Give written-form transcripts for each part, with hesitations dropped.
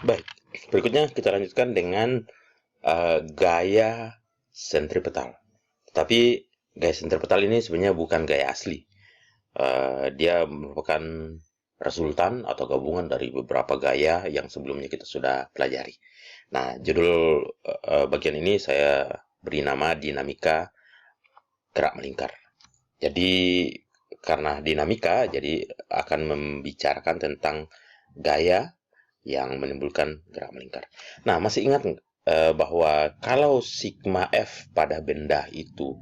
Baik, berikutnya kita lanjutkan dengan gaya sentripetal. Tetapi gaya sentripetal ini sebenarnya bukan gaya asli. Dia merupakan resultan atau gabungan dari beberapa gaya yang sebelumnya kita sudah pelajari. Nah, judul bagian ini saya beri nama dinamika gerak melingkar. Jadi karena dinamika, jadi akan membicarakan tentang gaya yang menimbulkan gerak melingkar. Nah, masih ingat bahwa kalau sigma F pada benda itu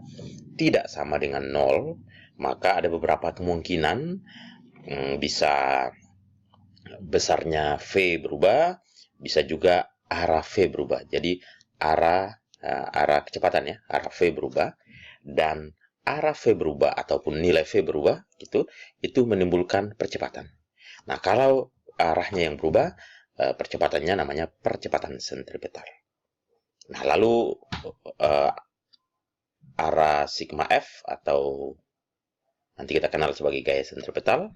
tidak sama dengan nol, maka ada beberapa kemungkinan bisa besarnya V berubah, bisa juga arah V berubah. Jadi arah kecepatan ya, arah V berubah, dan arah V berubah ataupun nilai V berubah itu menimbulkan percepatan. Nah, kalau arahnya yang berubah, percepatannya namanya percepatan sentripetal. Nah, lalu uh, arah sigma F atau nanti kita kenal sebagai gaya sentripetal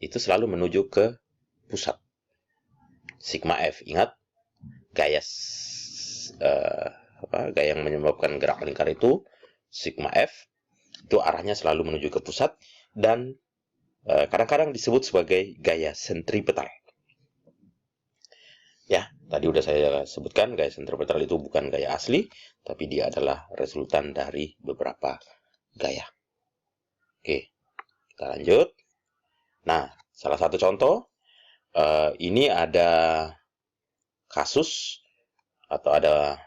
itu selalu menuju ke pusat. Sigma F, ingat gaya uh, gaya yang menyebabkan gerak melingkar itu sigma F, itu arahnya selalu menuju ke pusat dan kadang-kadang disebut sebagai gaya sentripetal. Ya, tadi udah saya sebutkan gaya sentripetal itu bukan gaya asli, tapi dia adalah resultan dari beberapa gaya. Oke, kita lanjut. Nah, salah satu contoh, ini ada kasus atau ada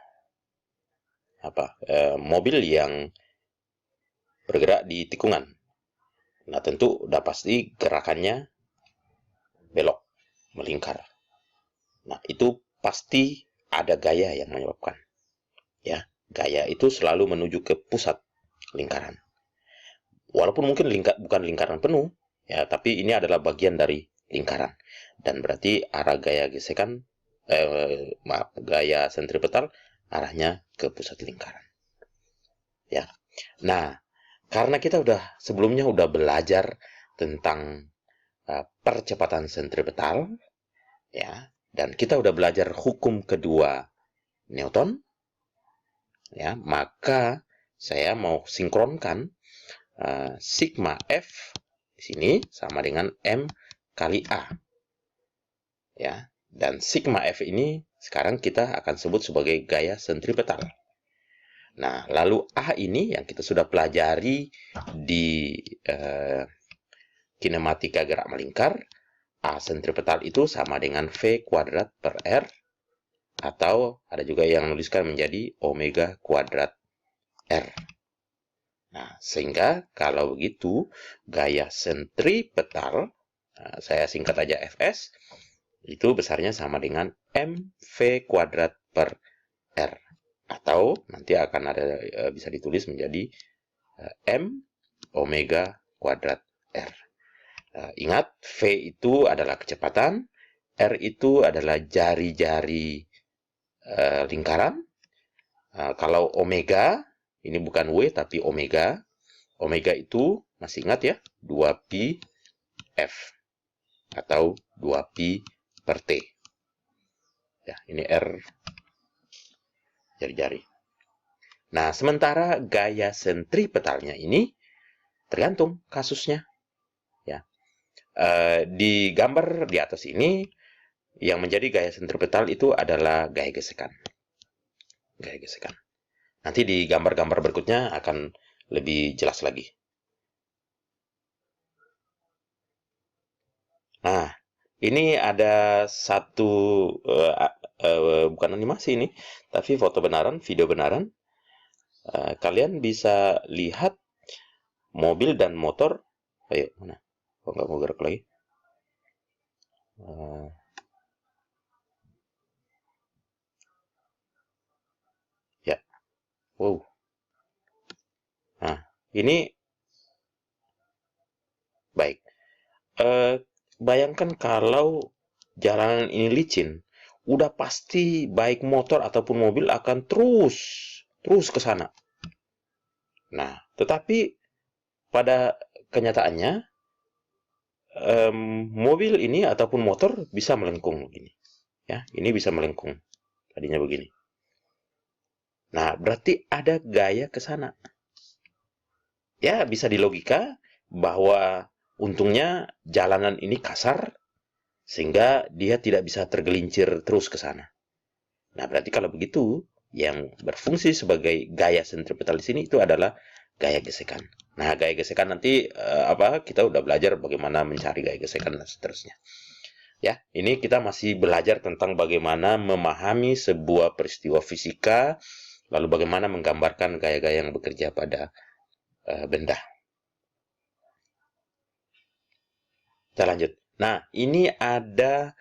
mobil yang bergerak di tikungan. Nah, tentu udah pasti gerakannya belok, melingkar. Nah, itu pasti ada gaya yang menyebabkan. Ya, gaya itu selalu menuju ke pusat lingkaran. Walaupun mungkin bukan lingkaran penuh, ya, tapi ini adalah bagian dari lingkaran. Dan berarti arah gaya gesekan, gaya sentripetal arahnya ke pusat lingkaran. Ya. Nah, karena kita sebelumnya udah belajar tentang percepatan sentripetal, ya, dan kita udah belajar hukum kedua Newton, ya, maka saya mau sinkronkan sigma F di sini sama dengan M kali A, ya, dan sigma F ini sekarang kita akan sebut sebagai gaya sentripetal. Nah, lalu A ini yang kita sudah pelajari di kinematika gerak melingkar, A sentripetal itu sama dengan V kuadrat per R, atau ada juga yang menuliskan menjadi omega kuadrat R. Nah, sehingga kalau begitu, gaya sentripetal, saya singkat aja Fs, itu besarnya sama dengan mv kuadrat per R. Atau nanti akan ada bisa ditulis menjadi m omega kuadrat R. Ingat, V itu adalah kecepatan, R itu adalah jari-jari lingkaran. Kalau omega, ini bukan W tapi omega. Omega itu masih ingat ya, 2pi F atau 2pi per T. Ya, ini R jari-jari. Nah, sementara gaya sentripetalnya ini tergantung kasusnya. Ya, di gambar di atas ini yang menjadi gaya sentripetal itu adalah gaya gesekan. Gaya gesekan. Nanti di gambar-gambar berikutnya akan lebih jelas lagi. Nah, ini ada satu bukan animasi ini, tapi foto benaran, video benaran. Kalian bisa lihat mobil dan motor. Ayo, mana? Kok nggak mau gerak lagi? Ya, wow. Nah, ini baik. Bayangkan kalau jalanan ini licin, udah pasti baik motor ataupun mobil akan terus ke sana. Nah, tetapi pada kenyataannya mobil ini ataupun motor bisa melengkung begini. Ya, ini bisa melengkung. Tadinya begini. Nah, berarti ada gaya ke sana. Ya, bisa dilogika bahwa untungnya jalanan ini kasar, sehingga dia tidak bisa tergelincir terus ke sana. Nah, berarti kalau begitu, yang berfungsi sebagai gaya sentripetal di sini itu adalah gaya gesekan. Nah, gaya gesekan nanti kita udah belajar bagaimana mencari gaya gesekan dan seterusnya. Ya, ini kita masih belajar tentang bagaimana memahami sebuah peristiwa fisika, lalu bagaimana menggambarkan gaya-gaya yang bekerja pada benda. Kita lanjut. Nah, ini ada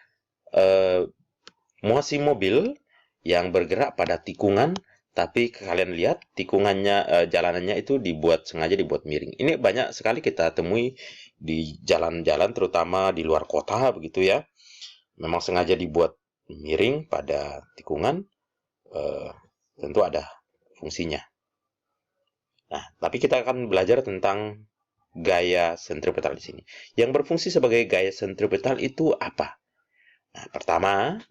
muasi mobil yang bergerak pada tikungan, tapi kalian lihat tikungannya, jalanannya itu sengaja dibuat miring. Ini banyak sekali kita temui di jalan-jalan, terutama di luar kota begitu ya. Memang sengaja dibuat miring pada tikungan, tentu ada fungsinya. Nah, tapi kita akan belajar tentang gaya sentripetal di sini. Yang berfungsi sebagai gaya sentripetal itu apa? Nah, pertama,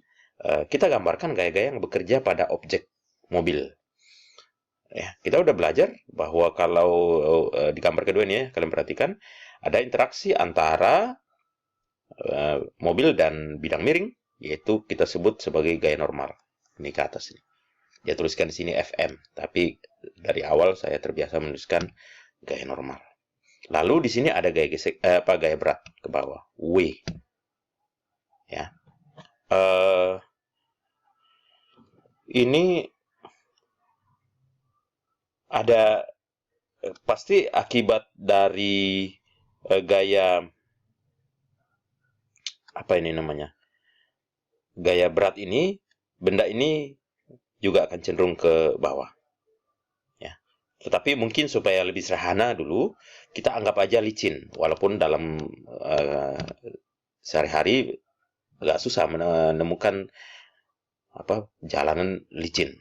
kita gambarkan gaya-gaya yang bekerja pada objek mobil. Ya, kita udah belajar bahwa kalau di gambar kedua ini ya, kalian perhatikan, ada interaksi antara mobil dan bidang miring, yaitu kita sebut sebagai gaya normal. Ini ke atas ini. Dia tuliskan di sini FM, tapi dari awal saya terbiasa menuliskan gaya normal. Lalu di sini ada gaya gaya berat ke bawah, W. Ya. Ini ada pasti akibat dari gaya apa ini namanya? Gaya berat ini, benda ini juga akan cenderung ke bawah. Ya. Tetapi mungkin supaya lebih sederhana dulu, kita anggap aja licin, walaupun dalam sehari-hari agak susah menemukan jalanan licin.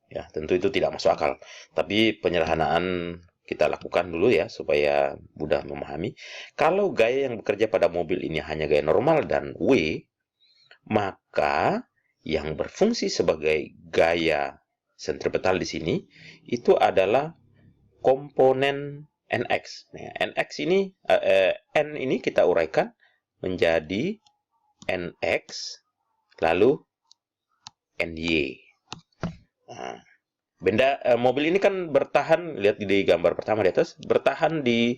Ya, tentu itu tidak masuk akal. Tapi penyederhanaan kita lakukan dulu ya, supaya mudah memahami. Kalau gaya yang bekerja pada mobil ini hanya gaya normal dan W, maka yang berfungsi sebagai gaya sentripetal di sini itu adalah komponen NX. Nah, NX ini N ini kita uraikan menjadi NX lalu NY. Nah, mobil ini kan bertahan, lihat di gambar pertama di atas, bertahan di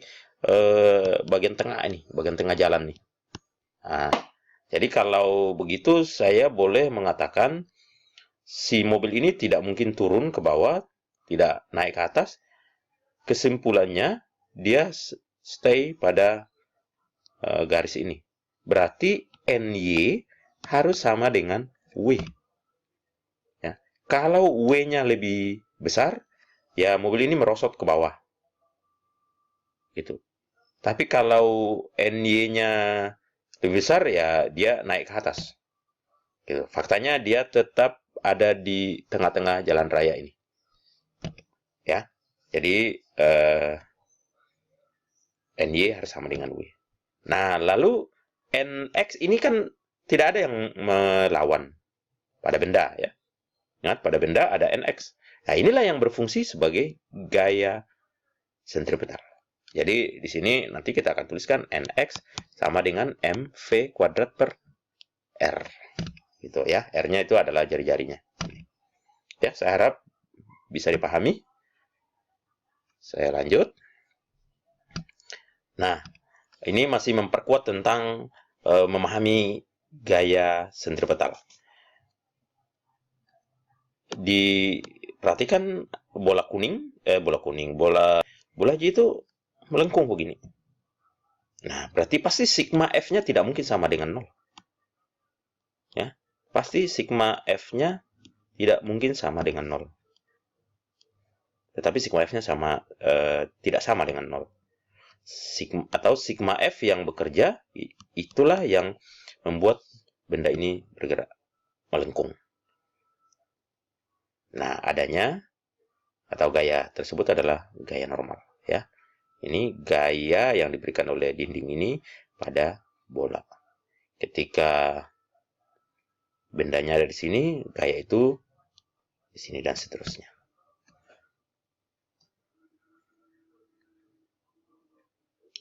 bagian tengah ini, bagian tengah jalan nih. Nah, jadi kalau begitu saya boleh mengatakan si mobil ini tidak mungkin turun ke bawah, tidak naik ke atas. Kesimpulannya dia stay pada garis ini. Berarti NY harus sama dengan W. Ya. Kalau W-nya lebih besar, ya mobil ini merosot ke bawah. Gitu. Tapi kalau NY-nya lebih besar, ya dia naik ke atas. Gitu. Faktanya dia tetap ada di tengah-tengah jalan raya ini. Ya. Jadi NY harus sama dengan W. Nah, lalu NX ini kan tidak ada yang melawan pada benda ya. Ingat, pada benda ada NX. Nah, inilah yang berfungsi sebagai gaya sentripetal. Jadi di sini nanti kita akan tuliskan NX sama dengan MV kuadrat per R. Gitu ya. R-nya itu adalah jari-jarinya. Ya, saya harap bisa dipahami. Saya lanjut. Nah, ini masih memperkuat tentang memahami gaya sentripetal. Diperhatikan bola G itu melengkung begini. Nah, berarti pasti sigma F-nya tidak mungkin sama dengan 0. Ya, pasti sigma F-nya tidak mungkin sama dengan 0. Tetapi sigma F-nya tidak sama dengan 0. Sigma F yang bekerja, itulah yang membuat benda ini bergerak, melengkung. Nah, adanya atau gaya tersebut adalah gaya normal. Ya. Ini gaya yang diberikan oleh dinding ini pada bola. Ketika bendanya ada di sini, gaya itu di sini, dan seterusnya.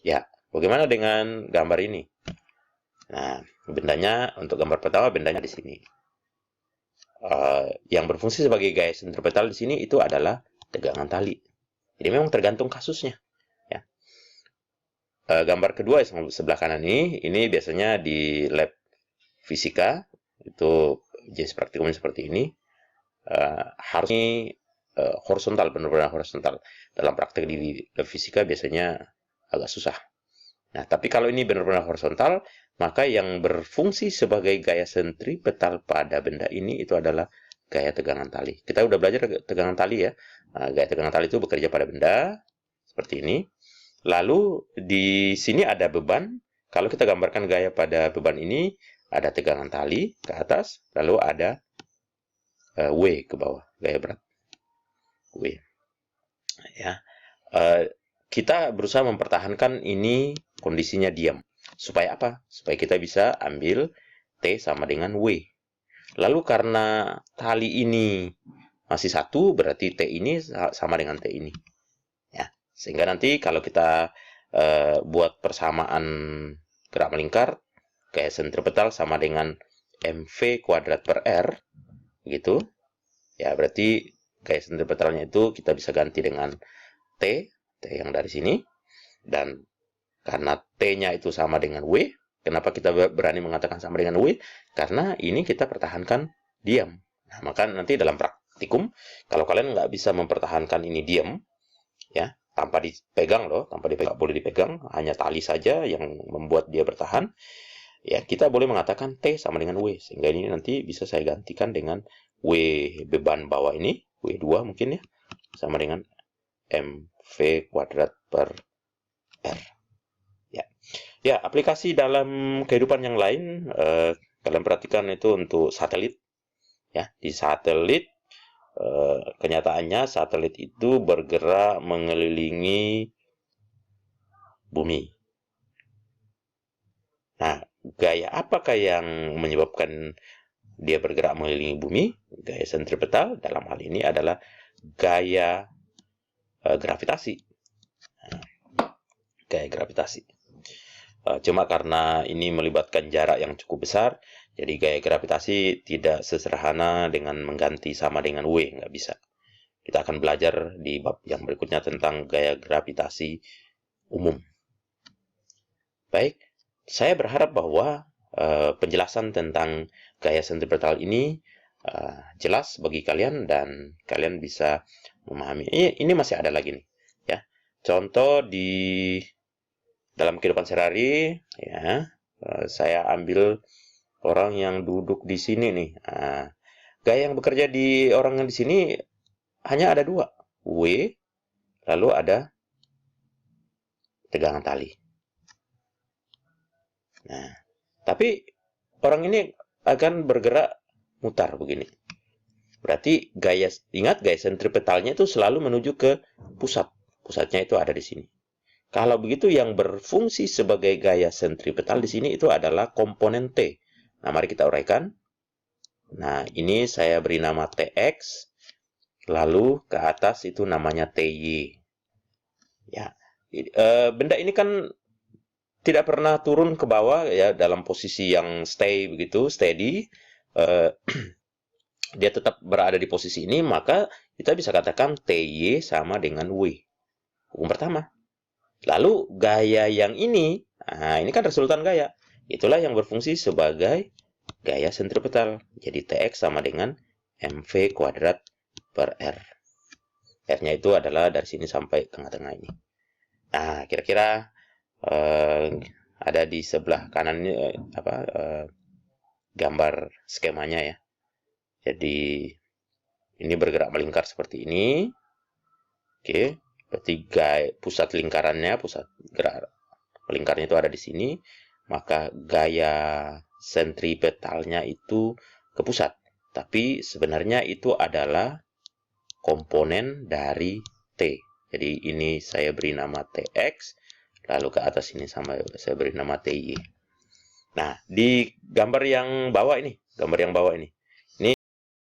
Ya, bagaimana dengan gambar ini? Nah, bendanya untuk gambar pertama, bendanya di sini. Yang berfungsi sebagai gaya sentripetal di sini itu adalah tegangan tali. Jadi memang tergantung kasusnya. Ya. Gambar kedua yang sebelah kanan ini biasanya di lab fisika, itu jenis praktikum seperti ini. Harusnya horizontal, benar-benar horizontal. Dalam praktek di lab fisika biasanya agak susah. Nah, tapi kalau ini benar-benar horizontal, maka yang berfungsi sebagai gaya sentripetal pada benda ini itu adalah gaya tegangan tali. Kita udah belajar tegangan tali ya. Nah, gaya tegangan tali itu bekerja pada benda seperti ini. Lalu di sini ada beban. Kalau kita gambarkan gaya pada beban ini, ada tegangan tali ke atas, lalu ada W ke bawah, gaya berat W. Ya. Kita berusaha mempertahankan ini kondisinya diam. Supaya apa? Supaya kita bisa ambil T sama dengan W. Lalu karena tali ini masih satu, berarti T ini sama dengan T ini. Ya, sehingga nanti kalau kita buat persamaan gerak melingkar, gaya sentripetal sama dengan mv kuadrat per R, gitu. Ya, berarti gaya sentripetalnya itu kita bisa ganti dengan T yang dari sini, dan karena T-nya itu sama dengan W. Kenapa kita berani mengatakan sama dengan W? Karena ini kita pertahankan diam. Nah, maka nanti dalam praktikum, kalau kalian nggak bisa mempertahankan ini diam, ya, tanpa dipegang loh, tanpa dipegang, boleh dipegang, hanya tali saja yang membuat dia bertahan, ya kita boleh mengatakan T sama dengan W, sehingga ini nanti bisa saya gantikan dengan W beban bawah ini, W2 mungkin ya, sama dengan mv kuadrat per R. Ya, aplikasi dalam kehidupan yang lain, kalian perhatikan itu untuk satelit. Ya, di satelit, kenyataannya satelit itu bergerak mengelilingi bumi. Nah, gaya apakah yang menyebabkan dia bergerak mengelilingi bumi? Gaya sentripetal dalam hal ini adalah gaya gravitasi. Gaya gravitasi. Cuma karena ini melibatkan jarak yang cukup besar, jadi gaya gravitasi tidak sesederhana dengan mengganti sama dengan W, nggak bisa. Kita akan belajar di bab yang berikutnya tentang gaya gravitasi umum. Baik, saya berharap bahwa penjelasan tentang gaya sentripetal ini jelas bagi kalian dan kalian bisa memahami. Ini masih ada lagi nih, ya. Contoh di dalam kehidupan sehari-hari, ya, saya ambil orang yang duduk di sini nih. Gaya yang bekerja di orang yang di sini hanya ada dua, W, lalu ada tegangan tali. Nah, tapi orang ini akan bergerak mutar begini. Berarti ingat gaya sentripetalnya itu selalu menuju ke pusat. Pusatnya itu ada di sini. Kalau begitu yang berfungsi sebagai gaya sentripetal di sini itu adalah komponen T. Nah, mari kita uraikan. Nah, ini saya beri nama TX, lalu ke atas itu namanya TY. Ya, benda ini kan tidak pernah turun ke bawah ya, dalam posisi yang stay begitu, steady. Dia tetap berada di posisi ini, maka kita bisa katakan TY sama dengan W. Hukum pertama. Lalu gaya yang ini, nah ini kan resultan gaya. Itulah yang berfungsi sebagai gaya sentripetal. Jadi TX sama dengan mv kuadrat per R. R-nya itu adalah dari sini sampai tengah-tengah ini. Nah, kira-kira ada di sebelah kanan ini gambar skemanya ya. Jadi ini bergerak melingkar seperti ini. Oke. Berarti pusat lingkarannya, pusat gerak melingkarnya itu ada di sini, maka gaya sentripetalnya itu ke pusat. Tapi sebenarnya itu adalah komponen dari T. Jadi ini saya beri nama TX, lalu ke atas ini saya beri nama TY. Nah, di gambar yang bawah ini, gambar yang bawah ini.